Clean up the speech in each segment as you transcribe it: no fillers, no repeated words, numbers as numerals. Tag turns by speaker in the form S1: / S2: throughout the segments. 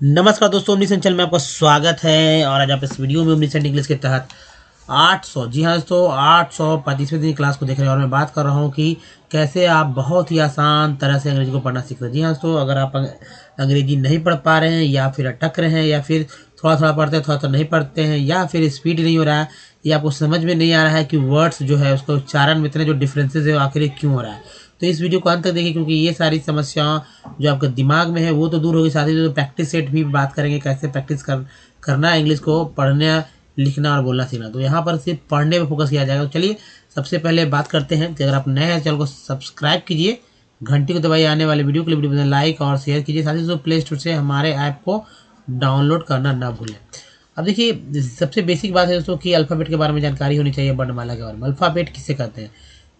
S1: नमस्कार दोस्तों, omni channel में आपका स्वागत है। और आज आप इस वीडियो में ओमनी इंग्लिश के तहत 800 जी हाँ दोस्तों 835वें दिन क्लास को देख रहे हैं। और मैं बात कर रहा हूँ कि कैसे आप बहुत ही आसान तरह से अंग्रेजी को पढ़ना सीख रहे हैं। जी हाँ दोस्तों, अगर आप अंग्रेजी नहीं पढ़ पा रहे हैं या फिर अटक रहे हैं या फिर थोड़ा थोड़ा पढ़ते हैं थोड़ा थोड़ा नहीं पढ़ते हैं या फिर स्पीड नहीं हो रहा है या आपको समझ में नहीं आ रहा है कि वर्ड्स जो है उसका उच्चारण में इतने जो डिफरेंसेस है आखिर क्यों हो रहा है, तो इस वीडियो को अंत तक देखिए, क्योंकि ये सारी समस्याएं जो आपके दिमाग में है वो तो दूर होगी, साथ ही जो प्रैक्टिस सेट भी बात करेंगे कैसे प्रैक्टिस करना है इंग्लिश को पढ़ना लिखना और बोलना सीखना। तो यहाँ पर सिर्फ पढ़ने पे फोकस किया जाएगा। तो चलिए सबसे पहले बात करते हैं कि अगर आप नए हैं चैनल को सब्सक्राइब कीजिए, घंटी को दबाइए, आने वाले वीडियो के लिए वीडियो लाइक और शेयर कीजिए, साथ ही जो प्ले स्टोर से हमारे ऐप को डाउनलोड करना ना भूलें। अब देखिए सबसे बेसिक बात है दोस्तों कि अल्फ़ाबेट के बारे में जानकारी होनी चाहिए, वर्णमाला के बारे में। अल्फ़ाबेट किसे कहते हैं?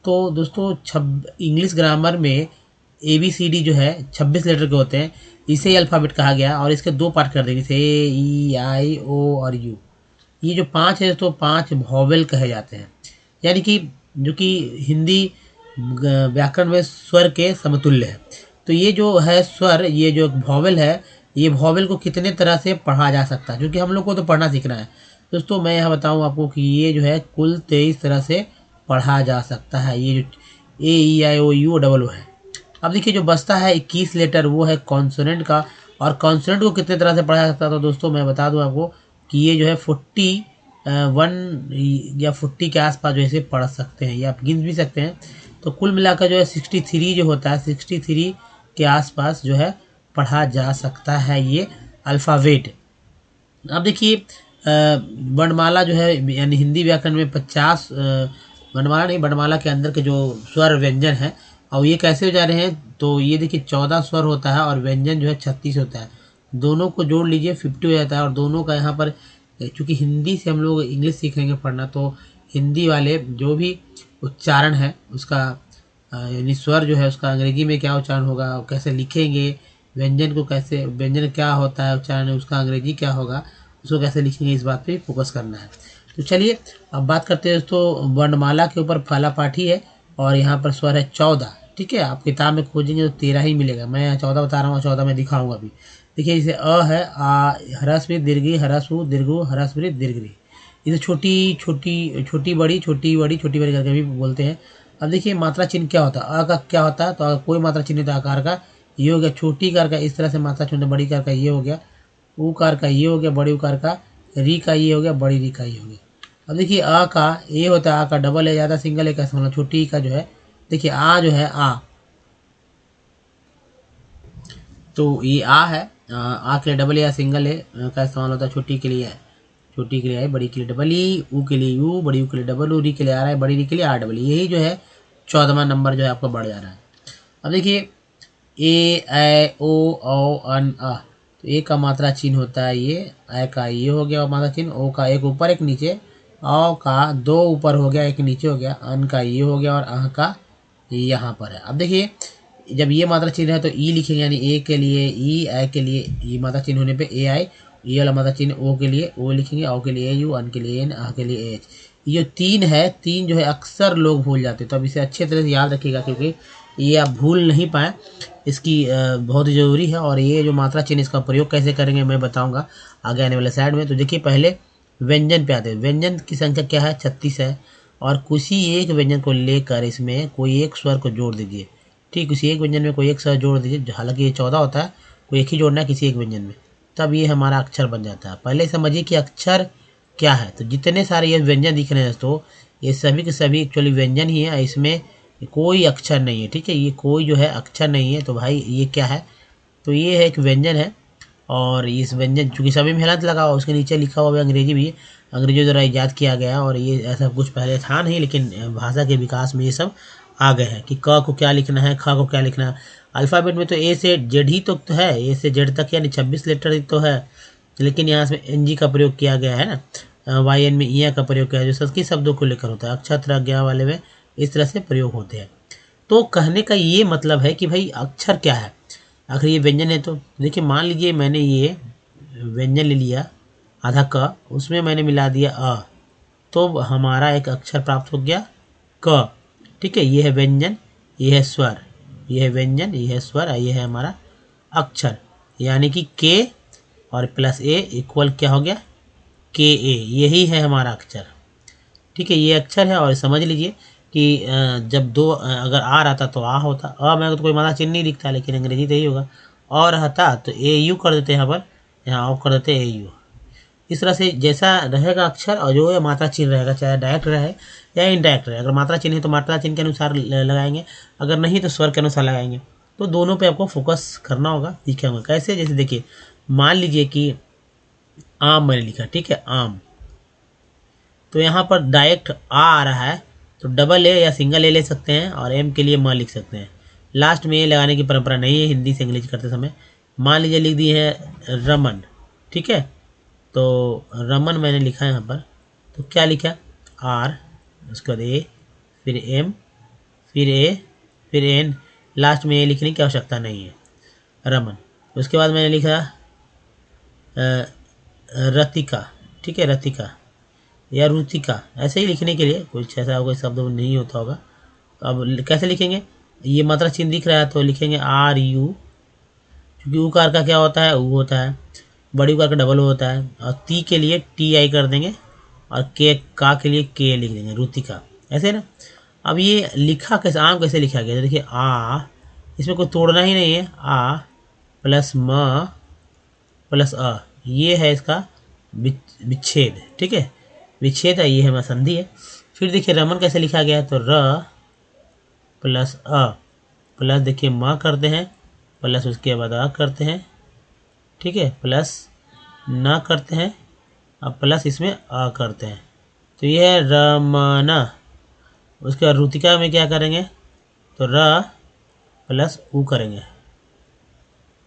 S1: तो दोस्तों इंग्लिश ग्रामर में ABCD जो है 26 लेटर के होते हैं, इसे ही अल्फ़ाबेट कहा गया। और इसके दो पार्ट कर देंगे, जैसे A, E, I, O और U। ये जो पांच है तो पांच वॉवेल कहे जाते हैं, यानी कि जो कि हिंदी व्याकरण में स्वर के समतुल्य है। तो ये जो है स्वर, ये जो वॉवेल है, ये वॉवेल को कितने तरह से पढ़ा जा सकता है, क्योंकि हम लोग को तो पढ़ना सीखना है दोस्तों। मैं यहाँ बताऊँ आपको कि ये जो है कुल 23 तरह से पढ़ा जा सकता है। ये जो A, E, I, O, U है। अब देखिए जो बचता है 21 लेटर, वो है कॉन्सोनेंट का। और कॉन्सोनेंट को कितने तरह से पढ़ा जा सकता है, तो दोस्तों मैं बता दूं आपको कि ये जो है 41 या 40 के आसपास जो है पढ़ सकते हैं, या आप गिन भी सकते हैं। तो कुल मिलाकर जो है 63 जो होता है, 63 के आसपास जो है पढ़ा जा सकता है ये अल्फ़ाबेट। अब देखिए वर्णमाला जो है, यानी हिंदी व्याकरण में 50 वर्णमाला नहीं, वर्णमाला के अंदर के जो स्वर व्यंजन है, और ये कैसे हो जा रहे हैं, तो ये देखिए 14 स्वर होता है और व्यंजन जो है 36 होता है। दोनों को जोड़ लीजिए 50 हो जाता है। और दोनों का यहाँ पर चूँकि हिंदी से हम लोग इंग्लिश सीखेंगे पढ़ना, तो हिंदी वाले जो भी उच्चारण है उसका यानी स्वर जो है उसका अंग्रेजी में क्या उच्चारण होगा, कैसे लिखेंगे, व्यंजन को कैसे, व्यंजन क्या होता है उच्चारण, उसका अंग्रेजी क्या होगा, उसको कैसे लिखेंगे, इस बात पे फोकस करना है। तो चलिए अब बात करते हैं दोस्तों, वर्णमाला के ऊपर फला पाठी है और यहाँ पर स्वर है 14। ठीक है, आप किताब में खोजेंगे तो 13 ही मिलेगा, मैं यहाँ 14 बता रहा हूँ, 14 में दिखाऊंगा अभी। देखिए जैसे अ है, आ, ह्रस्व दीर्घी, ह्रस्व दीर्घु, ह्रस्व दीर्घ। इसे छोटी छोटी छोटी बड़ी छोटी बड़ी छोटी बड़ी करके भी बोलते हैं। अब देखिए मात्रा चिन्ह क्या होता है, अ का क्या होता है, तो अगर कोई मात्रा चिन्ह होता है आकार का, ये हो गया छोटी कार का, इस तरह से मात्रा चिन्ह, बड़ी कार का ये हो गया, उकार का ये हो गया, बड़ी उकार का, री का ये हो गया, बड़ी री का ये हो गया। अब देखिए आ का ये होता है, आ का डबल है, ज़्यादा सिंगल है, कैसे मतलब छोटी का जो है, देखिए आ जो है आ, तो ये आ है, आ के लिए डबल या सिंगल है का इस्तेमाल होता है, छोटी के लिए है, छोटी के लिए है, बड़ी के लिए डबल ई, ऊ के लिए यू, बड़ी ऊ के लिए डबल ऊ, री के लिए आ रहा है, बड़ी री के लिए आर डबल। यही जो है 14वां नंबर जो है आपका बढ़ जा रहा है। अब देखिए A, I, O, औ, अन, अ, तो ए का मात्रा चिन्ह होता है ये, ए का ये हो गया मात्रा चिन्ह, ओ का एक ऊपर एक नीचे, औ का दो ऊपर हो गया एक नीचे हो गया, अन का ये हो गया और अह का यहाँ पर है। अब देखिए जब ये मात्रा चिन्ह है तो ई लिखेंगे, यानी ए के लिए ई, आई के लिए ई, मात्रा चिन्ह होने पे AI, ये वाला मात्रा चिन्ह ओ के लिए ओ लिखेंगे, औ के लिए AU, अन के लिए एन, आह के लिए AH। ये जो तीन है, तीन जो है अक्सर लोग भूल जाते हैं, तो अब इसे अच्छे तरह से याद रखिएगा, क्योंकि ये आप भूल नहीं पाए, इसकी बहुत ज़रूरी है। और ये जो मात्रा चिन्ह इसका प्रयोग कैसे करेंगे मैं बताऊंगा आगे आने वाले साइड में। तो देखिए पहले व्यंजन पे आते हैं। व्यंजन की संख्या क्या है, 36 है। और किसी एक व्यंजन को लेकर इसमें कोई एक स्वर को जोड़ दीजिए। ठीक, किसी एक व्यंजन में कोई एक स्वर जोड़ दीजिए, हालांकि ये 14 होता है, कोई एक ही जोड़ना है किसी एक व्यंजन में, तब ये हमारा अक्षर बन जाता है। पहले समझिए कि अक्षर क्या है। तो जितने सारे ये व्यंजन दिख रहे हैं तो ये सभी के सभी एक्चुअली व्यंजन ही है, इसमें कोई अक्षर नहीं है। ठीक है, ये कोई जो है अक्षर नहीं है, तो भाई ये क्या है, तो ये है एक व्यंजन है। और इस व्यंजन चूँकि सभी में हलंत लगा हुआ, उसके नीचे लिखा हुआ है अंग्रेजी भी, अंग्रेजों द्वारा ईजाद किया गया है। और ये ऐसा कुछ पहले था नहीं, लेकिन भाषा के विकास में ये सब आ गए हैं कि क को क्या लिखना है, ख को क्या लिखना है। अल्फ़ाबेट में तो ए से जेड ही तो है, ए से जेड तक यानी 26 लेटर ही तो है, लेकिन यहाँ से एन जी का प्रयोग किया गया है ना, वाई एन में ईया का प्रयोग किया है, जो संस्कृत शब्दों को लेकर होता है। अक्षर ज्ञा वाले में इस तरह से प्रयोग होते हैं। तो कहने का ये मतलब है कि भाई अक्षर क्या है, आखिर ये व्यंजन है। तो देखिए मान लीजिए मैंने ये व्यंजन ले लिया आधा क, उसमें मैंने मिला दिया अ, तो हमारा एक अक्षर प्राप्त हो गया क। ठीक है, ये है व्यंजन, ये है स्वर, ये है व्यंजन, ये है स्वर, ये है हमारा अक्षर, यानी कि के और प्लस ए इक्वल क्या हो गया, के ए। यही है हमारा अक्षर, ठीक है, ये अक्षर है। और समझ लीजिए कि जब दो अगर आ रहता तो आ होता, में तो कोई मात्रा चिन्ह नहीं दिखता, लेकिन अंग्रेजी तो यही होगा। और रहता तो ए यू कर देते हैं, यहाँ पर, यहाँ ऑफ कर देते हैं ए यू। इस तरह से जैसा रहेगा अक्षर और जो है मात्रा चिन्ह रहेगा, चाहे डायरेक्ट रहे या इनडायरेक्ट रहे। अगर मात्रा चिन्ह है तो मात्रा चिन्ह के अनुसार लगाएंगे, अगर नहीं तो स्वर के अनुसार लगाएंगे। तो दोनों पे आपको फोकस करना होगा, सीखा होगा कैसे। जैसे देखिए, मान लीजिए कि आम मैंने लिखा, ठीक है, आम, तो यहाँ पर डायरेक्ट आ रहा है तो डबल ए या सिंगल ए ले सकते हैं और एम के लिए म लिख सकते हैं। लास्ट में ए लगाने की परंपरा नहीं है हिंदी से इंग्लिश करते समय। मान लीजिए लिख दिए है रमन, ठीक है, तो रमन मैंने लिखा है यहाँ पर, तो क्या लिखा, आर, उसके बाद ए, फिर एम, फिर ए, फिर एन, लास्ट में ए लिखने की आवश्यकता नहीं है, रमन। उसके बाद मैंने लिखा रतिका, ठीक है, रतिका या रुतिका, ऐसे ही लिखने के लिए कुछ ऐसा कोई शब्द नहीं होता होगा। अब कैसे लिखेंगे, ये मात्रा चिन्ह दिख रहा है तो लिखेंगे आर यू, क्योंकि उकार का क्या होता है, ऊ होता है, बड़ी उकार का डबल होता है। और ती के लिए टी आई कर देंगे और के का के लिए के लिख देंगे, रुतिका, ऐसे ना। अब ये लिखा कैसे, आम कैसे लिखा गया, तो देखिए आ, इसमें कोई तोड़ना ही नहीं है, आ प्लस म प्लस अ, ये है इसका विच्छेद, ठीक है, विच्छेद है, ये हमारा संधि है। फिर देखिए रमन कैसे लिखा गया है, तो र प्लस अ प्लस देखिए म करते हैं, प्लस उसके बाद अ करते हैं, ठीक है, प्लस न करते हैं, अब प्लस इसमें अ करते हैं, तो ये है रमना। उसके बाद रुतिका में क्या करेंगे, तो र प्लस ऊ करेंगे,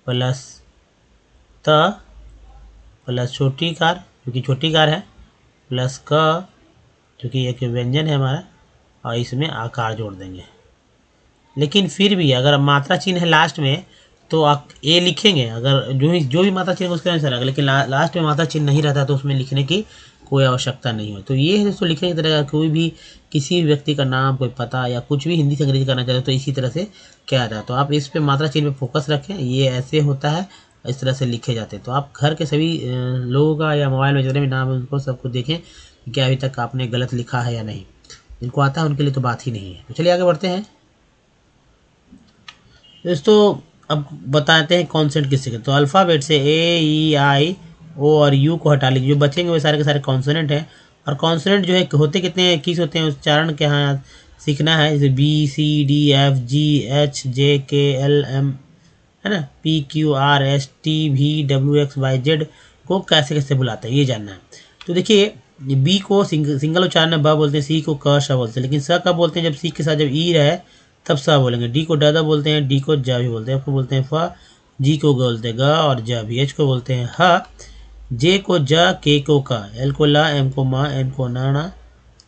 S1: प्लस त प्लस छोटी कार, क्योंकि छोटी कार है, प्लस क, क्योंकि एक व्यंजन है हमारा, और इसमें आकार जोड़ देंगे। लेकिन फिर भी अगर मात्रा चिन्ह है लास्ट में तो आप ए लिखेंगे, अगर जो भी मात्रा चिन्ह उसके अनुसार, लेकिन लास्ट में मात्रा चिन्ह नहीं रहता तो उसमें लिखने की कोई आवश्यकता नहीं है। तो ये है दोस्तों लिखने की तरह, कोई भी किसी भी व्यक्ति का नाम, कोई पता या कुछ भी हिंदी से अंग्रेजी करना चाहते हो तो इसी तरह से क्या आता है। तो आप इस पे मात्रा चिन्ह पे फोकस रखें, ये ऐसे होता है, इस तरह से लिखे जाते हैं। तो आप घर के सभी लोगों का या मोबाइल में जितने भी नाम है उनको सबको देखें कि क्या अभी तक आपने गलत लिखा है या नहीं। जिनको आता है उनके लिए तो बात ही नहीं है। तो चलिए आगे बढ़ते हैं दोस्तों। अब बताते हैं कॉन्सेंट किससे। तो अल्फ़ाबेट से ए ई आई ओ और यू को हटा लीजिए, जो बचेंगे वो सारे के सारे कॉन्सोनेंट हैं। और कॉन्सोनेंट जो है होते कितने हैं, 21 होते हैं, उच्चारण के यहाँ सीखना है। जैसे B C D F G H J K L M, है ना, P Q R S T V W X Y Z को कैसे कैसे बुलाते हैं ये जानना है। तो देखिए बी को सिंगल उच्चारण में ब बोलते हैं, सी को क श बोलते हैं, लेकिन स कब बोलते हैं, जब सी के साथ जब ई रहे तब स बोलेंगे। डी को ड बोलते हैं, डी को ज भी बोलते हैं, एफ को बोलते हैं फ, जी को बोलते हैं ग और ज भी, एच को बोलते हैं ह, जे को ज, के को क, एल को ल, एम को म, एन को न,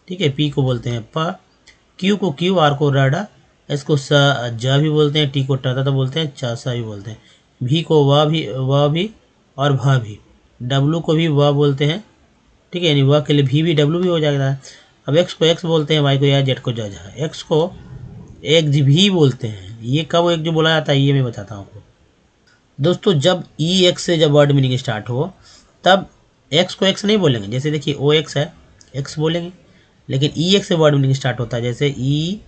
S1: ठीक है, पी को बोलते हैं प, क्यू को क्यू, आर को र, एस को स ज भी बोलते हैं, टी को ट बोलते हैं, च स भी बोलते हैं, भी को व भी और भ भी, डब्लू को भी व बोलते हैं, ठीक है, यानी व के लिए भी डब्लू भी हो जाएगा। अब एक्स को एक्स बोलते हैं, वाई को या, जेड को ज, एक्स को एक भी बोलते हैं। ये कब एक जो बोला जाता है ये मैं बताता हूँ आपको दोस्तों। जब ई एक्स से जब वर्ड मीनिंग स्टार्ट हो तब एक्स को एक्स नहीं बोलेंगे। जैसे देखिए ओ एक्स है, एक्स बोलेंगे, लेकिन ई एक्स से वर्ड मीनिंग स्टार्ट होता है, जैसे ई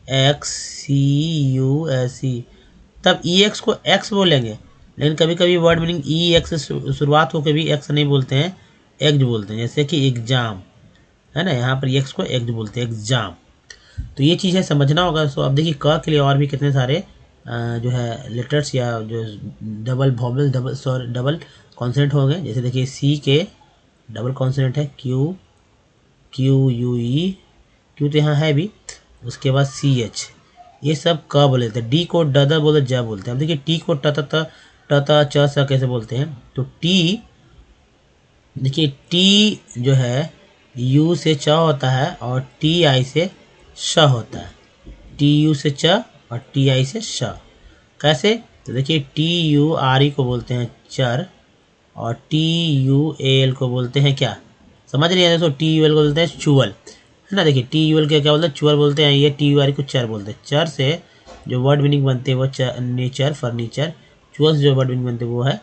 S1: एक्स सी यू एस ई, तब ई एक्स को एक्स बोलेंगे। लेकिन कभी कभी वर्ड मीनिंग ई एक्स से शुरुआत होकर भी एक्स नहीं बोलते हैं, एग्ज बोलते हैं। जैसे कि एग्जाम है ना, यहाँ पर एक्स को एग्ज बोलते हैं, एग्जाम। तो ये चीज़ है, समझना होगा। सो अब देखिए क के लिए और भी कितने सारे जो है लेटर्स या जो डबल वॉवल डबल कॉन्सोनेंट हो गए। जैसे देखिए सी के डबल कॉन्सोनेंट है क्यू, क्यू यू ई, क्यू तो यहाँ है भी, उसके बाद सी एच, ये सब क बोलते हैं। डी को ड बोलते ज बोलते हैं। अब देखिए टी को ट च स कैसे बोलते हैं, तो टी देखिए टी जो है यू से च होता है और टी आई से श होता है, टी यू से च और टी आई से श। कैसे, तो देखिए टी यू आर ई को बोलते हैं चर और टी यू ए एल को बोलते हैं क्या, समझ नहीं आया। तो टी यू एल को बोलते हैं चुअल, है ना। देखिए टी यू एल क्या बोलते हैं, चुअल बोलते हैं। ये टी यू आर ई को चर बोलते हैं। चर से जो वर्ड मीनिंग बनते हैं वो नेचर, फर्नीचर। चुअल से जो वर्ड मीनिंग बनते हैं वो है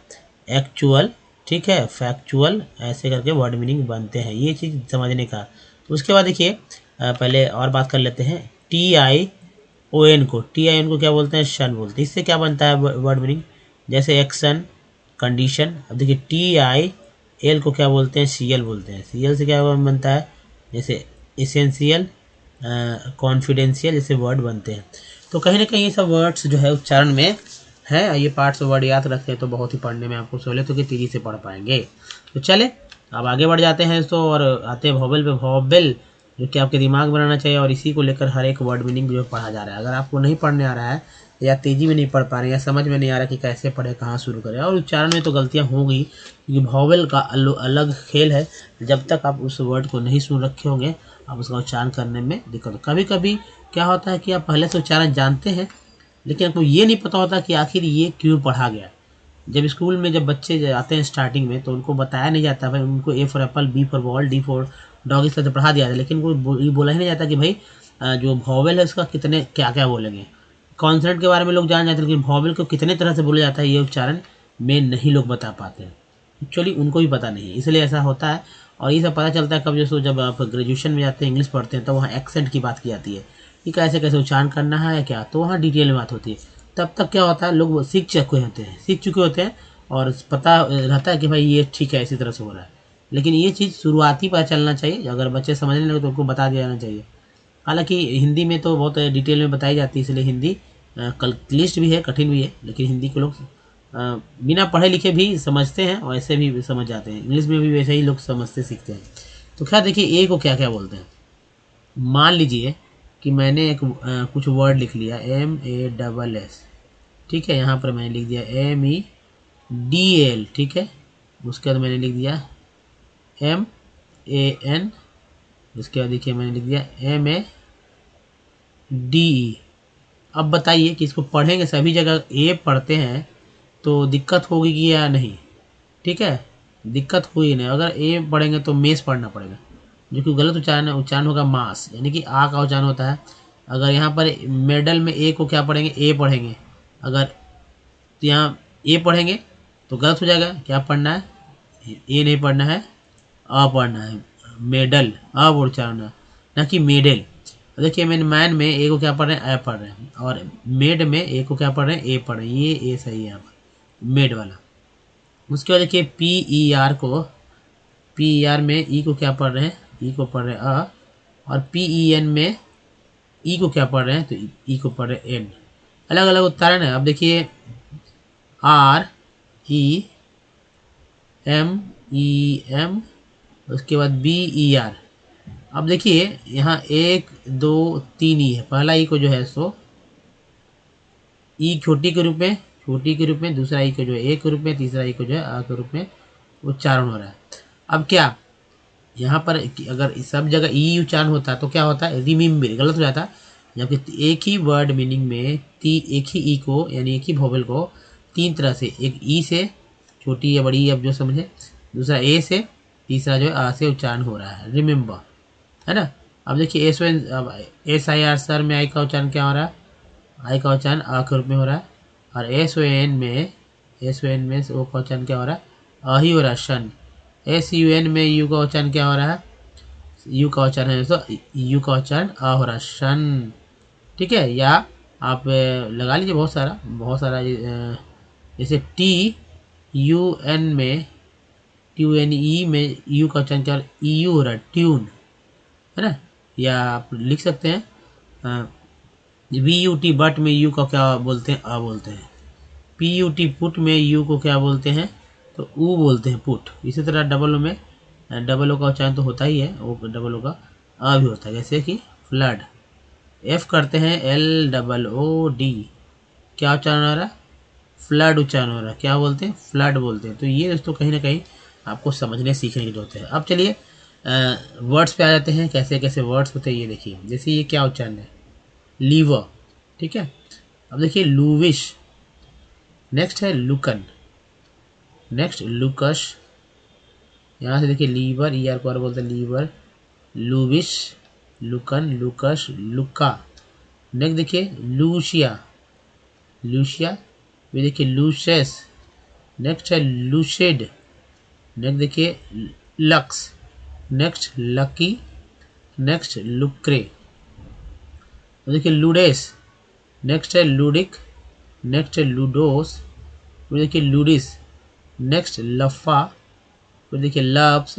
S1: एक्चुअल, ठीक है, फैक्चुअल, ऐसे करके वर्ड मीनिंग बनते हैं, ये चीज़ समझने का। तो उसके बाद देखिए पहले और बात कर लेते हैं। TION को, TION को क्या बोलते हैं? शन बोलते हैं। इससे क्या बनता है वर्ड मीनिंग? जैसे एक्शन, कंडीशन। अब देखिए TIL को क्या बोलते हैं? CL बोलते हैं। CL से क्या बनता है? जैसे एसेंशियल, कॉन्फिडेंशियल, जैसे वर्ड बनते हैं। तो कहीं ना कहीं ये सब वर्ड्स जो है उच्चारण में है, ये पार्ट्स वर्ड याद रखें तो बहुत ही पढ़ने में आपको सहूलियत होगी, तेजी से पढ़ पाएंगे। तो चले अब आगे बढ़ जाते हैं तो, और आते हैं वोवेल पे। वोवेल जो कि आपके दिमाग में रहना चाहिए, और इसी को लेकर हर एक वर्ड मीनिंग जो पढ़ा जा रहा है। अगर आपको नहीं पढ़ने आ रहा है, या तेजी में नहीं पढ़ पा रहे, या समझ में नहीं आ रहा कि कैसे पढ़े, कहाँ शुरू करें, और उच्चारण में तो गलतियाँ होंगी, क्योंकि वोवेल का अलग खेल है। जब तक आप उस वर्ड को नहीं सुन रखे होंगे, आप उसका उच्चारण करने में दिक्कत हो। कभी कभी क्या होता है कि आप पहले से उच्चारण जानते हैं, लेकिन आपको ये नहीं पता होता कि आखिर ये क्यों पढ़ा गया। जब स्कूल में जब बच्चे आते हैं स्टार्टिंग में, तो उनको बताया नहीं जाता भाई, उनको A for Apple, B for ball, D for dog, इस तरह से पढ़ा दिया जाता है। लेकिन वो ये बोला ही नहीं जाता कि भाई जो वोवेल है उसका कितने क्या क्या बोलेंगे। कॉन्सोनेंट के बारे में लोग जान जाते हैं, लेकिन वोवेल को कितने तरह से बोला जाता है ये उच्चारण में नहीं लोग बता पाते हैं। एक्चुअली उनको भी पता नहीं है, इसलिए ऐसा होता है। और ये सब पता चलता है कब, जब आप ग्रेजुएशन में जाते हैं, इंग्लिश पढ़ते हैं, तो वहाँ एक्सेंट की बात की जाती है कि कैसे कैसे उच्चारण करना है क्या, तो वहाँ डिटेल में बात होती है। तब तक क्या होता है, लोग सीख चुके होते हैं और पता रहता है कि भाई ये ठीक है, इसी तरह से हो रहा है। लेकिन ये चीज़ शुरुआती पता चलना चाहिए, अगर बच्चे समझने लगे तो उनको बता दिया जाना चाहिए। हालांकि हिंदी में तो बहुत डिटेल में बताई जाती है, इसलिए हिंदी क्लिष्ट भी है, कठिन भी है, लेकिन हिंदी को लोग बिना पढ़े लिखे भी समझते हैं, और ऐसे भी समझ जाते हैं। इंग्लिश में भी वैसे ही लोग समझते सीखते हैं। तो क्या देखिए ए को क्या क्या बोलते हैं। मान लीजिए कि मैंने एक कुछ वर्ड लिख लिया, MASS, ठीक है। यहाँ पर मैंने लिख दिया MEDL, ठीक है। उसके बाद मैंने लिख दिया MAN, उसके बाद देखिए मैंने लिख दिया MADE। अब बताइए कि इसको पढ़ेंगे, सभी जगह ए पढ़ते हैं, तो दिक्कत होगी कि या नहीं? ठीक है, दिक्कत हुई नहीं। अगर ए पढ़ेंगे तो मेस पढ़ना पड़ेगा, जो कि गलत उच्चारण है। उच्चारण होगा मास, यानी कि आ का उच्चारण होता है। अगर यहाँ पर मेडल में ए को क्या पढ़ेंगे? ए पढ़ेंगे। अगर यहाँ ए पढ़ेंगे तो गलत हो जाएगा। क्या पढ़ना है? ए नहीं पढ़ना है, अ पढ़ना है। मेडल, अ उच्चारण है, ना कि मेडल। देखिए मैन में ए को क्या पढ़ रहे हैं? ए पढ़ रहे हैं। और मेड में ए को क्या पढ़ रहे हैं? ए पढ़ रहे हैं। ये ए सही है यहाँ पर, मेड वाला। उसके बाद देखिए PER में ई को क्या पढ़ रहे हैं? ई को पढ़ रहे हैं अ। और PEN में ई को क्या पढ़ रहे हैं? तो ई को पढ़ रहे हैं एन। अलग अलग उच्चारण है। अब देखिए REMEM, उसके बाद BER। अब देखिए यहाँ 1 2 3 ई है। पहला ई को जो है सो ई छोटी के रूप में, दूसरा ई को जो है ए के रूप में, तीसरा ई को जो है आ के रूप में उच्चारण हो रहा है। अब क्या यहाँ पर अगर सब जगह ई उच्चारण होता है तो क्या होता है? रिमेम्बर, गलत हो जाता है। जबकि एक ही वर्ड मीनिंग में एक ही ई को, यानी एक ही वोवेल को तीन तरह से, एक ई से, छोटी या बड़ी अब जो समझे, दूसरा ए से, तीसरा जो है आ से उच्चारण हो रहा है। रिमेम्बर, है ना। अब देखिए SIR सर में आई का उच्चारण क्या हो रहा है? आई का उच्चारण आ के रूप में हो रहा है। और SON में ओ का उच्चारण क्या हो रहा है? अ ही हो रहा है, शन। SUN में यू का उच्चारण क्या हो रहा है? यू का उच्चारण है तो यू का उच्चारण अ हो रहा है, शन। ठीक है। या आप लगा लीजिए बहुत सारा जैसे TUNE में यू का उच्चारण क्या हो रहा है? EU हो रहा है, ट्यून, है ना। या आप लिख सकते हैं VUT, बट में यू का क्या बोलते हैं? अ बोलते हैं। PUT, पुट में यू को क्या बोलते हैं? तो ऊ बोलते हैं, पुट। इसी तरह डबल ओ में, डबल ओ का उच्चारण तो होता ही है, ओ डबल ओ का अ भी होता है, जैसे कि फ्लड। F करते हैं LOOD, क्या उच्चारण हो रहा है? फ्लड उच्चारण हो रहा है। क्या बोलते हैं? फ्लड बोलते हैं। तो ये दोस्तों कहीं ना कहीं आपको समझने सीखने की जरूरत है। अब चलिए वर्ड्स पे आ जाते हैं, कैसे कैसे वर्ड्स होते हैं ये देखिए। जैसे ये क्या उच्चारण है? लीवर, ठीक है। अब देखिए लूविश, नेक्स्ट है लुकन, नेक्स्ट लुकश। यहाँ से देखिए लीवर, ER को और बोलते हैं लीवर, लूविश, लुकन, लुकश, लुका। नेक्स्ट देखिए लूशिया, लूशिया। ये देखिए लूशेस। नेक्स्ट है लूशेड, नेक्स्ट देखिए लक्स, नेक्स्ट लकी, नेक्स्ट लुक्रे, देखिए लूडेस, नेक्स्ट है लूडिक, नेक्स्ट है लूडोस, फिर देखिए लूडिस, नेक्स्ट लफ़ा, फिर देखिए लफ्स,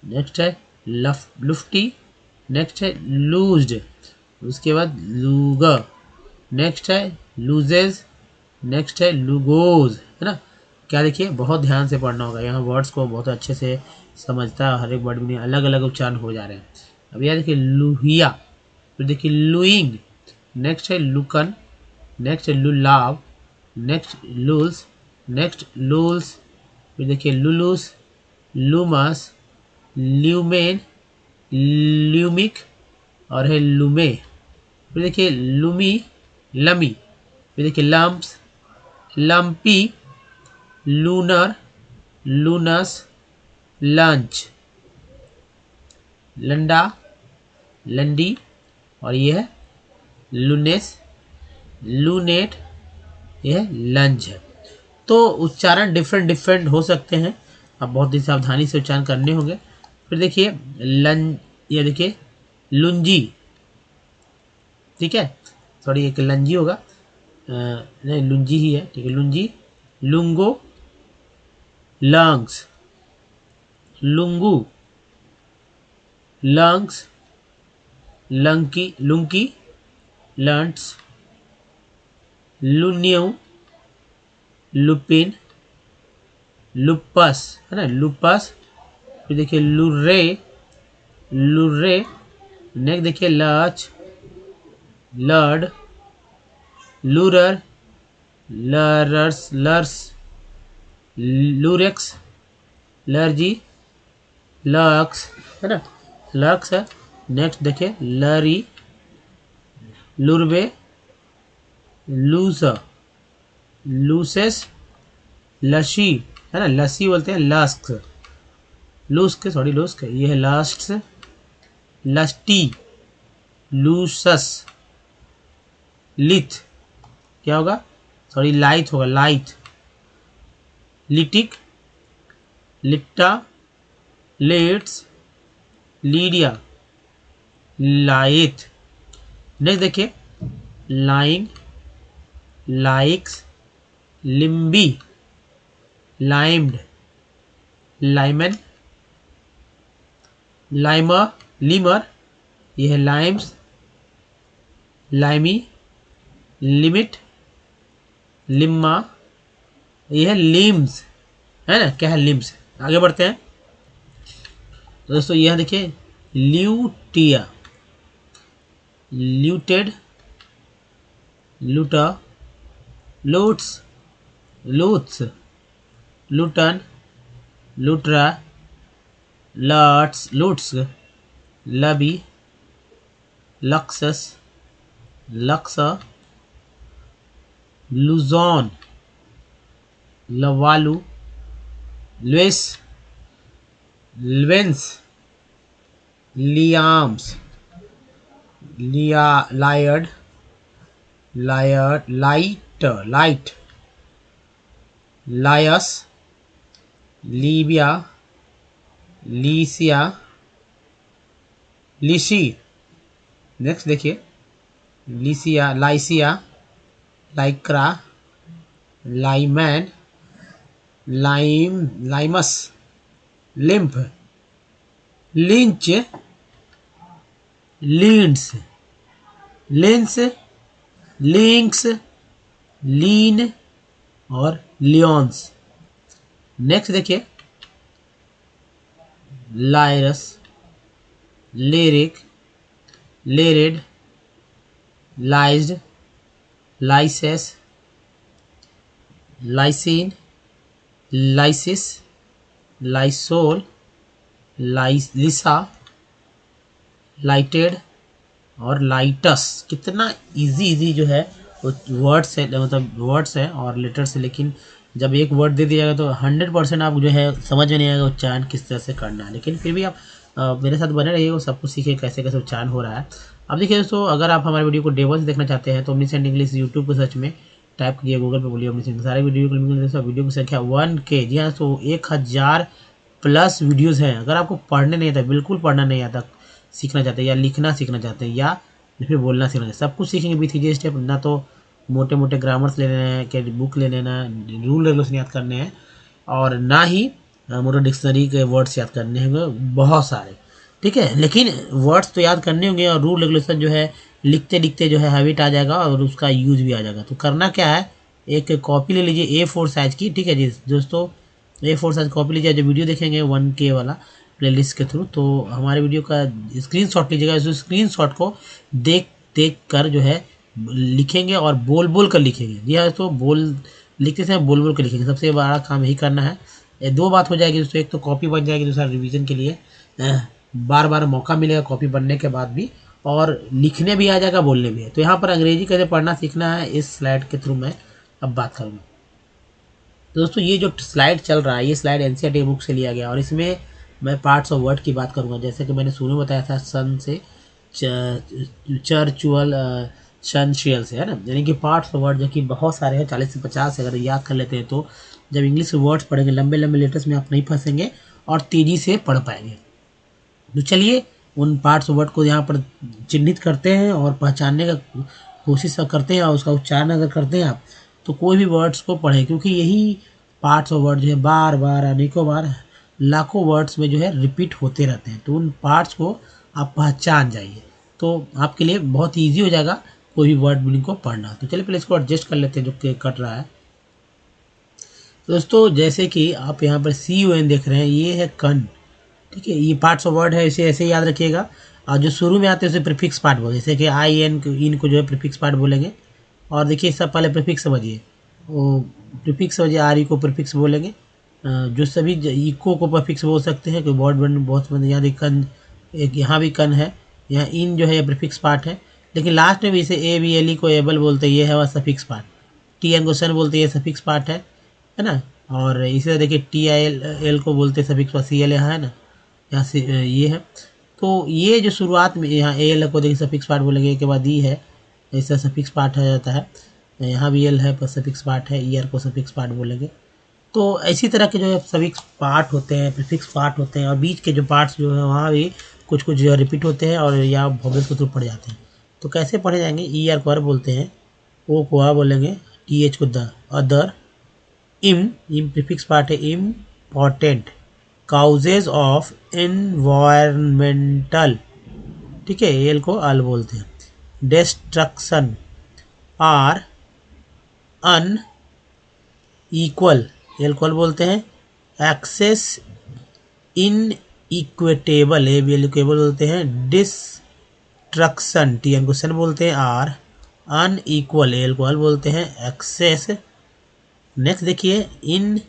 S1: नेक्स्ट है लुफ्टी, नेक्स्ट है लूज्ड, उसके बाद लूगर, नेक्स्ट है लूजेज, नेक्स्ट है लूगोज, है ना। क्या देखिए बहुत ध्यान से पढ़ना होगा, यहाँ वर्ड्स को बहुत अच्छे से समझता है, हर एक वर्ड में अलग अलग उच्चारण हो जा रहे हैं। अब यहाँ देखिए लुहिया, फिर देखिए लुइंग, नेक्स्ट है लुकन, नेक्स्ट है लुलाव, नेक्स्ट लुल्स, नेक्स्ट लुल्स, फिर देखिए लुलूस, लूमस, ल्यूमेन, ल्यूमिक और है लुमे, फिर देखिए लुमी, लमी, फिर देखिए lumps, lumpy, lunar, lunas, lunch, lunda, lundy और ये है लूनेस, लूनेट, ये है लंच है। तो उच्चारण डिफरेंट हो सकते हैं, आप बहुत ही सावधानी से उच्चारण करने होंगे। फिर देखिए लं, ये देखिए लुंजी, ठीक है, सॉरी एक लंजी होगा, नहीं लुंजी ही है, ठीक है, lungi, lungo, lungs, lungu, lungs, lanky, lunky, lunts, lunyu, lupin, lupus, है ना, लुपस, फिर देखिए लुर्रे, लुर्रे, नेक्स्ट देखिए लच, लर्ड, लूरर, लरर्स, लर्स, लूरेक्स, लर्जी, लक्स, है ना, लक्स है। नेक्स्ट देखिए लरी, लुरबे, लूसर, लूसेस, लशी, है ना, लस्सी बोलते हैं, लस्क, लुस्क, सॉरी लुस्क, ये है लास्ट, लस्टी, लूसस, लिथ, क्या होगा, सॉरी लाइट होगा, light, lytic, lytta, lets, lydia, lythe. Next देखिए lying, likes, limby, limed, limen, limer, lemur, यह है लाइम्स, लाइमी, लिमिट, लिम्मा, यह है लिम्स, है ना, क्या है लिम्स। आगे बढ़ते हैं तो दोस्तों यह देखिए lutea, luted, luta, lutes, lutes, luton, lutra, luts, lutes, luby, luxus, luxa, luzon, luvalu, lewis, luvens, lyams, lia, lyard, lyard, light, light, lyes, libya, lycia, lishi. Next देखिए lysia, lycia, lycra, lyman, lime, limes, lymph, lynch, leans, lens, lynx, lean और lyons. Next देखिए lyres, lyric, lyrid, lysed, lyses, lysin, lysis, lysol, lisa, lighted और lights. कितना easy जो है words है, मतलब words है और लेटर्स है, लेकिन जब एक वर्ड दे दिया जाएगा तो 100% आप जो है समझ में नहीं आएगा उच्चारण किस तरह से करना है। लेकिन फिर भी आप मेरे साथ बने रहिए, वो सब कुछ सीखे कैसे कैसे उच्चारण हो रहा है। अब देखिए दोस्तों, अगर आप हमारे वीडियो को डेमो से देखना चाहते हैं तो ओमनीसेंट इंग्लिश यूट्यूब को सर्च में टाइप कीजिए, गूगल पे बोलिए ओमनीसेंट, सारे वीडियो की संख्या 1K, जी हाँ, तो 1000 प्लस वीडियोज़ हैं। अगर आपको पढ़ने नहीं आता, बिल्कुल पढ़ना नहीं आता, सीखना चाहते हैं या लिखना सीखना चाहते हैं या फिर बोलना सीखना चाहते हैं, सब कुछ सीखेंगे विथ ईजी स्टेप। ना तो मोटे मोटे ग्रामर्स ले लेना है, क्या बुक ले लेना है, रूल रेगुलेशन याद करने हैं, और ना ही मोटर डिक्शनरी के वर्ड्स याद करने होंगे बहुत सारे, ठीक है। लेकिन वर्ड्स तो याद करने होंगे और रूल रेगुलेशन जो है लिखते लिखते जो है हैबिट आ जाएगा और उसका यूज भी आ जाएगा। तो करना क्या है, एक कॉपी ले लीजिए A4 साइज की, ठीक है जी दोस्तों। A4 साइज कॉपी लीजिए, जो वीडियो देखेंगे 1K वाला प्लेलिस्ट के थ्रू, तो हमारे वीडियो का स्क्रीनशॉट लीजिएगा। उस स्क्रीनशॉट को देख देख कर जो है लिखेंगे और बोल बोल कर लिखेंगे। जी हाँ, तो लिखते समय बोल बोल कर लिखेंगे। सबसे बड़ा काम यही करना है। ये दो बात हो जाएगी दोस्तों, एक तो कॉपी बन जाएगी, दूसरा रिवीजन के लिए बार बार मौका मिलेगा कॉपी बनने के बाद भी, और लिखने भी आ जाएगा, बोलने भी है। तो यहाँ पर अंग्रेजी कैसे पढ़ना सीखना है इस स्लाइड के थ्रू मैं अब बात करूँगा। दोस्तों ये जो स्लाइड चल रहा है, ये स्लाइड एनसीईआरटी बुक से लिया गया और इसमें मैं पार्ट्स ऑफ वर्ड की बात करूँगा। जैसे कि मैंने शुरू में बताया था, सन से चर्चुअल सनशियल से, है ना, यानी कि पार्ट्स ऑफ वर्ड जो कि बहुत सारे हैं, 40 से 50 अगर याद कर लेते हैं तो जब इंग्लिश वर्ड्स पढ़ेंगे लंबे लंबे लेटर्स में आप नहीं फंसेंगे और तेज़ी से पढ़ पाएंगे। तो चलिए उन पार्ट्स ऑफ वर्ड को यहाँ पर चिन्हित करते हैं और पहचानने का कोशिश करते हैं, और उसका उच्चारण अगर करते हैं आप तो कोई भी वर्ड्स को पढ़ें, क्योंकि यही पार्ट्स ऑफ वर्ड जो है बार बार अनेकों बार लाखों वर्ड्स में जो है रिपीट होते रहते हैं। तो उन पार्ट्स को आप पहचान जाइए तो आपके लिए बहुत ईजी हो जाएगा कोई भी वर्ड मीनिंग को पढ़ना। तो चलिए पहले इसको एडजस्ट कर लेते हैं जो कि कट रहा है। दोस्तों जैसे कि आप यहाँ पर CUN देख रहे हैं, ये है कन, ठीक है। ये पार्ट्स ऑफ वर्ड है, इसे ऐसे याद रखिएगा। और जो शुरू में आते हैं उसे प्रीफिक्स पार्ट बोले, जैसे कि IN इनको जो है प्रीफिक्स पार्ट बोलेंगे। और देखिए सब पहले प्रीफिक्स समझिए, वो प्रीफिक्स समझिए, RE को प्रीफिक्स बोलेंगे। जो सभी इको को प्रीफिक्स बोल सकते हैं, कोई वर्ड बहुत यहाँ देखिए कन, एक यहाँ भी कन है, यहाँ इन जो है ये प्रीफिक्स पार्ट है। लेकिन लास्ट में भी इसे ABLE को एबल बोलते हैं, ये है वह सफिक्स पार्ट। TN को सन बोलते हैं, ये सफिक्स पार्ट है ना। और इसे देखिए TIL को बोलते हैं सफिक्स पार्ट, CL यहाँ है ना, यहाँ से ये है। तो ये जो शुरुआत में यहाँ AL को देखिए सफिक्स पार्ट बोलेंगे, के बाद ई है, ऐसा सफिक्स पार्ट आ जाता है। यहाँ भी L है पर सफिक्स पार्ट है, ईयर को सफिक्स पार्ट बोलेंगे। तो इसी तरह के जो है सफिक्स पार्ट होते हैं, प्रीफिक्स पार्ट होते हैं, और बीच के जो पार्ट्स जो है वहाँ भी कुछ कुछ जो है रिपीट होते हैं और या वोवेल्स के थ्रू पढ़े जाते हैं। तो कैसे पढ़े जाएंगे, ER को अर बोलते हैं, O को आ बोलेंगे, TH को the, other, im prefix part है, इम्पॉर्टेंट, काउजेज ऑफ एनवायरमेंटल, ठीक है, एल को अल बोलते हैं, destruction, are unequal, L को अल बोलते हैं, excess inequitable, A B L equable बोलते हैं, डिस्ट्रक्शन, टी एन को सन बोलते हैं, आर अन इक्वल, एल को अल बोलते हैं, एक्सेस। नेक्स्ट देखिए, इन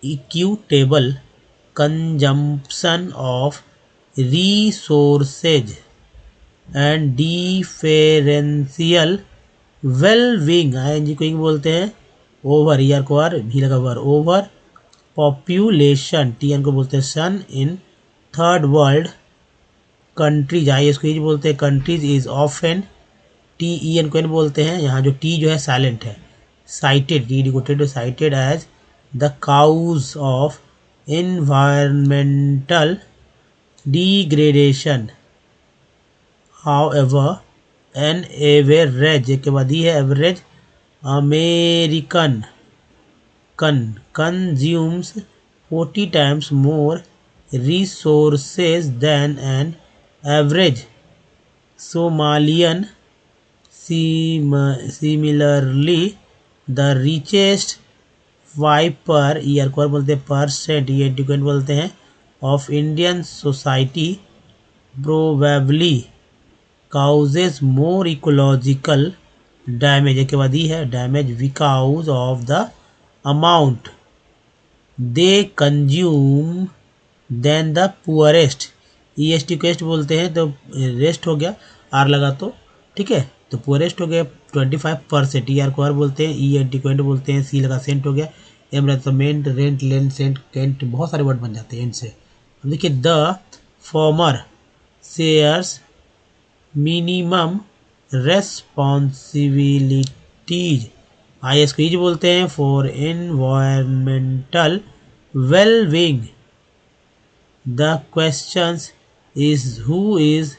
S1: इक्यूटेबल consumption of resources and differential wellbeing, ING को बोलते हैं, ओवर, ER को आर भी लगा हुआ, ओवर पॉपुलेशन, TN को बोलते हैं सन, in third world countries, IS को बोलते हैं कंट्रीज, इज ऑफन, TEN को बोलते हैं, यहाँ जो T जो है साइलेंट है, cited, cited as the cause of environmental degradation. However, an average के बाद ये है average American consumes 40 times more resources than an average Somalian. Similarly, the richest 5 per year को बोलते हैं परसेंट, ये डिपेंड बोलते हैं, of Indian society probably causes more ecological damage, के बाद ही है damage because of the amount they consume than the poorest, EST quest बोलते हैं, तो रेस्ट हो गया, आर लगा तो ठीक है, तो पुअरेस्ट हो गया 25%, ER को आर बोलते हैं, ENT को एंड बोलते हैं, C लगा सेंट हो गया, M रहता ment, rent, lent, cent, cant, बहुत सारे वर्ड बन जाते हैं इनसे। अब देखिए, the former shares minimum responsibilities, IS को इज बोलते हैं, for environmental well being the questions is who is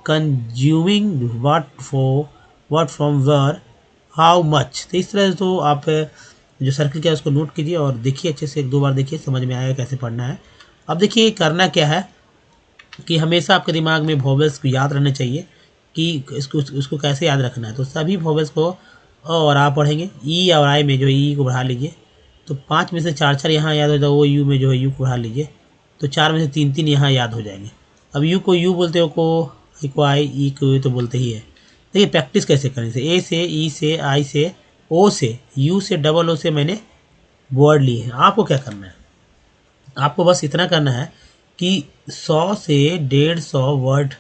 S1: consuming what from where how much. तो इस तरह से तो आप जो सर्कल किया उसको नोट कीजिए और देखिए अच्छे से, एक दो बार देखिए, समझ में आएगा कैसे पढ़ना है। अब देखिए करना क्या है कि हमेशा आपके दिमाग में वोवेल्स को याद रहने चाहिए कि इसको उसको कैसे याद रखना है। तो सभी वोवेल्स को अ और आ पढ़ेंगे। ई और आई में जो है ई को बढ़ा लीजिए, तो 5 में से 4 यहाँ याद हो जाए। ओ यू में जो है यू को बढ़ा लीजिए, तो 4 में से 3 यहाँ याद हो जाएंगे। अब यू को यू बोलते हो, को आई को आई, ई को यू तो बोलते ही है। देखिए प्रैक्टिस कैसे करनी से, ए से, ई से, आई से, ओ से, यू से, डबल ओ से मैंने वर्ड लिए हैं। आपको क्या करना है, आपको बस इतना करना है कि 100 से 150 वर्ड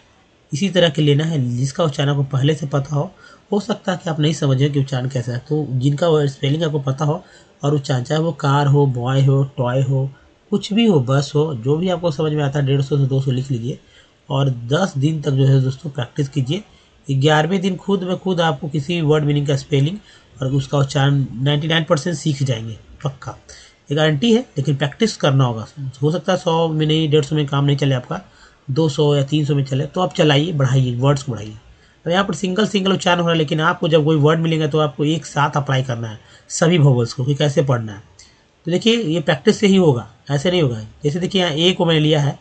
S1: इसी तरह के लेना है जिसका उच्चारण आपको पहले से पता हो सकता है कि आप नहीं समझे कि उच्चारण कैसा है, तो जिनका वो स्पेलिंग आपको पता हो और उच्चारण, चाहे वो कार हो, बॉय हो, टॉय हो, कुछ भी हो, बस हो, जो भी आपको समझ में आता है 150 से 200 लिख लीजिए और 10 दिन तक जो है दोस्तों प्रैक्टिस कीजिए। 11वें दिन खुद ब खुद आपको किसी भी वर्ड मीनिंग का स्पेलिंग और उसका उच्चारण 99% सीख जाएंगे, पक्का, ये गारंटी है। लेकिन प्रैक्टिस करना होगा। हो सकता है 100 में नहीं, 150 में काम नहीं चले आपका, 200 या 300 में चले, तो आप चलाइए, बढ़ाइए, वर्ड्स को बढ़ाइए। अब यहाँ पर सिंगल सिंगल उच्चारण हो रहा है, लेकिन आपको जब कोई वर्ड मिलेगा तो आपको एक साथ अप्लाई करना है सभी वोवेल्स को कि कैसे पढ़ना है। तो देखिए ये प्रैक्टिस से ही होगा, ऐसे नहीं होगा। जैसे देखिए यहाँ ए को मैंने लिया है,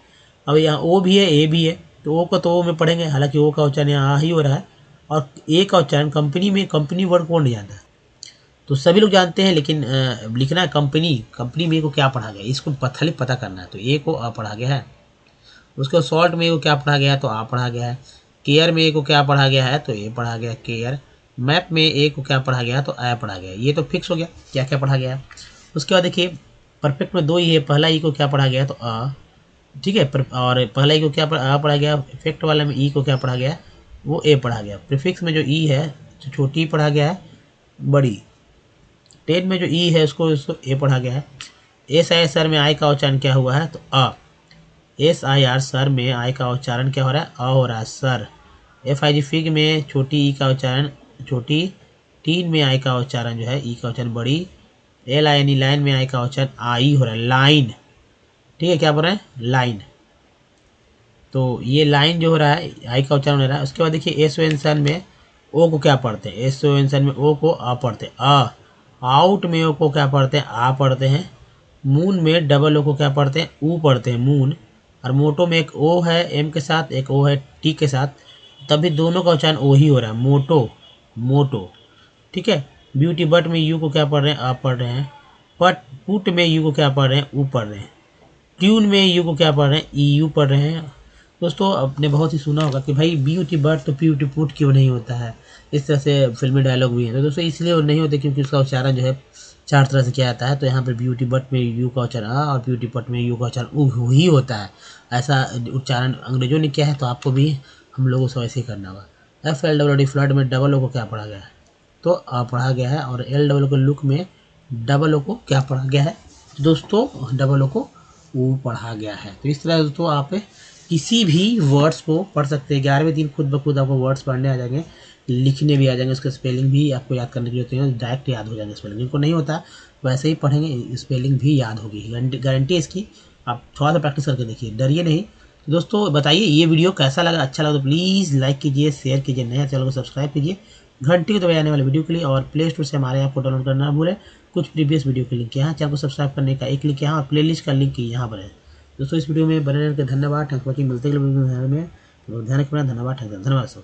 S1: अब यहाँ ओ भी है, ए भी है, तो ओ को तो ओ में पढ़ेंगे, हालांकि ओ का उच्चारण यहाँ आ ही हो रहा है और ए का उच्चारण कंपनी में, कंपनी वर्ड कौन नहीं जानता है, तो सभी लोग जानते हैं, लेकिन लिखना है कंपनी, कंपनी में ए को क्या पढ़ा गया इसको खाली पता करना है। तो ए को आ पढ़ा गया है, उसके बाद सॉल्ट में ए को क्या पढ़ा गया है, तो आ पढ़ा गया है। केयर में ए को क्या पढ़ा गया है, तो ए पढ़ा गया केयर। मैप में ए को क्या पढ़ा गया है, तो आ पढ़ा गया। ये तो फिक्स हो गया क्या क्या पढ़ा गया है। उसके बाद देखिए परफेक्ट में 2 ही है, पहला ई को क्या पढ़ा गया है, तो आ, ठीक है, और पहला ई को क्या आ पढ़ा गया। इफेक्ट वाला में ई को क्या पढ़ा गया है, वो ए पढ़ा गया। प्रीफिक्स में जो ई है तो छोटी ई पढ़ा गया है, बड़ी। 10 में जो ई है उसको ए पढ़ा गया है। एस आई सर में आई का उच्चारण क्या हुआ है, तो अ। एस आई आर सर में आई का उच्चारण क्या हो रहा है, अ हो रहा है, sir. F I G fig में छोटी ई का उच्चारण छोटी। टीन में आई का उच्चारण जो है ई का उच्चारण बड़ी। L I N E line में आई का उच्चारण आई हो रहा है, लाइन, ठीक है, क्या बोल रहे हैं, लाइन। तो ये लाइन जो हो रहा है आई का उच्चारण हो रहा है। उसके बाद देखिए एस ओ एन सन में ओ को क्या पढ़ते हैं, एस ओ एन सन में ओ को आ पढ़ते हैं, आ। आउट में ओ को क्या पढ़ते हैं, आ पढ़ते हैं। मून में डबल ओ को क्या पढ़ते हैं, ऊ पढ़ते हैं, मून। और मोटो में एक ओ है एम के साथ, एक ओ है टी के साथ, तभी दोनों का उच्चारण ओ ही हो रहा है, मोटो, मोटो, ठीक है। ब्यूटी बट में यू को क्या पढ़ रहे हैं, आप पढ़ रहे हैं। पट पुट में यू को क्या पढ़ रहे हैं, ऊ पढ़ रहे हैं। ट्यून में यू को क्या पढ़ रहे हैं, ई यू पढ़ रहे हैं। दोस्तों आपने बहुत ही सुना होगा कि भाई ब्यूटी बट तो ब्यूटी पुट क्यों नहीं होता है, इस तरह से फिल्मी डायलॉग भी है। तो दोस्तों इसलिए वो नहीं होते क्योंकि उसका उच्चारण जो है 4 तरह से किया जाता है। तो यहाँ पर ब्यूटी बट में यू का उच्चारण आ और ब्यूटी पट में यू का उच्चारण ऊ ही होता है। ऐसा उच्चारण अंग्रेजों ने किया है, तो आपको भी हम लोगों से वैसे ही करना होगा। F L W D flood में डबल ओ को क्या पढ़ा गया है, तो आ पढ़ा गया है। और एल डबल को लुक में डबल ओ को क्या पढ़ा गया है, दोस्तों डबल ओ को ऊ पढ़ा गया है। तो इस तरह दोस्तों आप किसी भी वर्ड्स को पढ़ सकते हैं। 11वें दिन खुद ब खुद आपको वर्ड्स पढ़ने आ जाएंगे, लिखने भी आ जाएंगे, उसका स्पेलिंग भी आपको याद करने की जरूरत नहीं है, डायरेक्ट याद हो जाएंगे। स्पेलिंग जिनको नहीं होता वैसे ही पढ़ेंगे, स्पेलिंग भी याद होगी, गारंटी है इसकी। आप थोड़ा सा प्रैक्टिस करके देखिए, डरिए नहीं। तो दोस्तों बताइए ये वीडियो कैसा लगा, अच्छा लगा तो प्लीज़ लाइक कीजिए, शेयर कीजिए, नया चैनल को सब्सक्राइब कीजिए घंटी को दबाए आने वाले वीडियो के लिए। और प्ले स्टोर से हमारे ऐप को डाउनलोड करना ना भूलें। कुछ प्रीवियस वीडियो के लिंक यहाँ, चैनल को सब्सक्राइब करने का एक लिंक यहाँ और प्लेलिस्ट का लिंक यहाँ पर है। दोस्तों इस वीडियो में बने रहने के धन्यवाद। थैंक यू वॉचिंग, मिलते हैं अगले वीडियो में। ध्यान रखना, धन्यवाद, धन्यवाद दोस्तों।